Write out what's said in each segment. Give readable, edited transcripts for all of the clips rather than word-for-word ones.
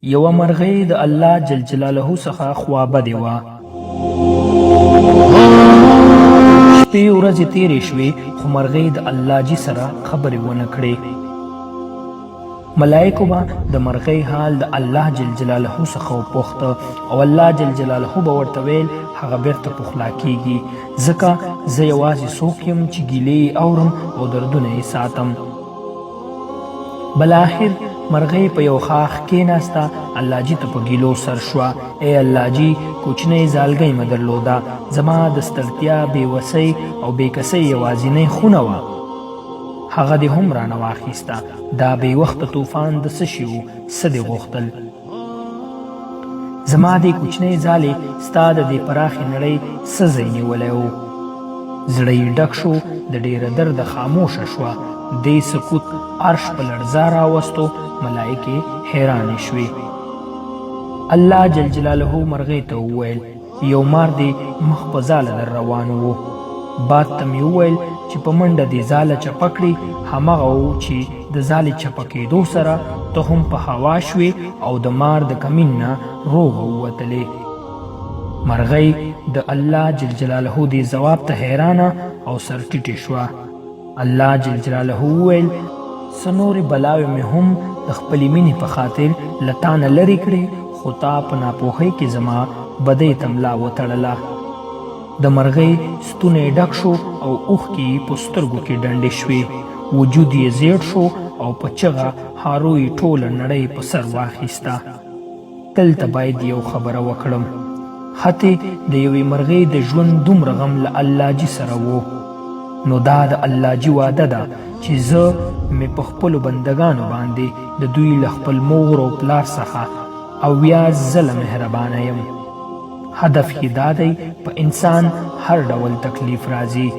یوه مرغۍ د الله جل جلاله څخه خوابدې وه. شپې ورځې تېرې شوې خو مرغۍ د الله جي سره خبرې ونه کړې. ملایکو به د مرغۍ حال د الله جل جلاله څخه وپوښته او الله جل جلاله به ورته ویل هغه بیرته پخلا کیږي، ځکه زه یوازې څوک یم چې ګیلې یې اورم او دردونه یې ساتم. بلاخر مرغۍ په یو خاخ کېناسته، الله جي ته په ګیلو سر شوه: ای الله جي، کوچنۍ زالګۍ مې درلوده، زما د ستړتیا، بېوسۍ او بېکسۍ یوازینۍ خونه وه. هغه دې هم رانه واخیسته. دا بې وخته طوفان د څه شي و؟ څه دې غوښتل؟ زما دې کوچنۍ ځالې ستا د دې پراخې نړۍ څه ځای نیولی و؟ زړه یې ډک شو، د ډېره درده خاموشه شوه. دې سکوت عرش په لړزه راوستو. ملایکې حیرانې شوې. الله جل جلاله مرغۍ ته وویل: یو مار دې مخ په ځاله در روان و. باد ته مې وویل چې په منډه دې ځاله چپه کړي. همغه و چې د ځالې چپه کېدو سره ته هم په هوا شوې او د مار د کمین نه روغه ووتلې. مرغۍ د الله جل جلاله دې ځواب ته حیرانه او سر ټیټې شوه. الله جل جلاله وویل: څه نورې بلاوې مې هم د خپلې مینې په خاطر له تا نه لرې کړې، خو تا په ناپوهۍ کې زما بدۍ ته ملا وتړله. د مرغۍ ستونی ډک شو او اوښکې یې په سترګو کې ډنډې شوې. وجود یې زیړ شو او په چغه هارو یې ټوله نړۍ په سر واخیسته. دلته باید یو خبره وکړم. حتی د یوې مرغۍ د ژوند دومره غم له الله جي سره و. نو دا د الله جي وعده ده چې زه مې په خپلو بندګانو باندې د دوی له خپل مور او پلار څخه 80 ځله مهربانه یم. هدف یې دا دی په انسان هر ډول تکلیف راځي.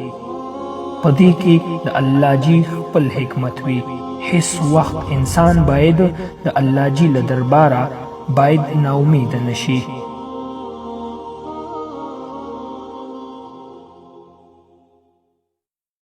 په دې کې د الله جي خپل حکمت وي. هیڅ وخت انسان باید د الله جي له درباره باید ناامیده نشي.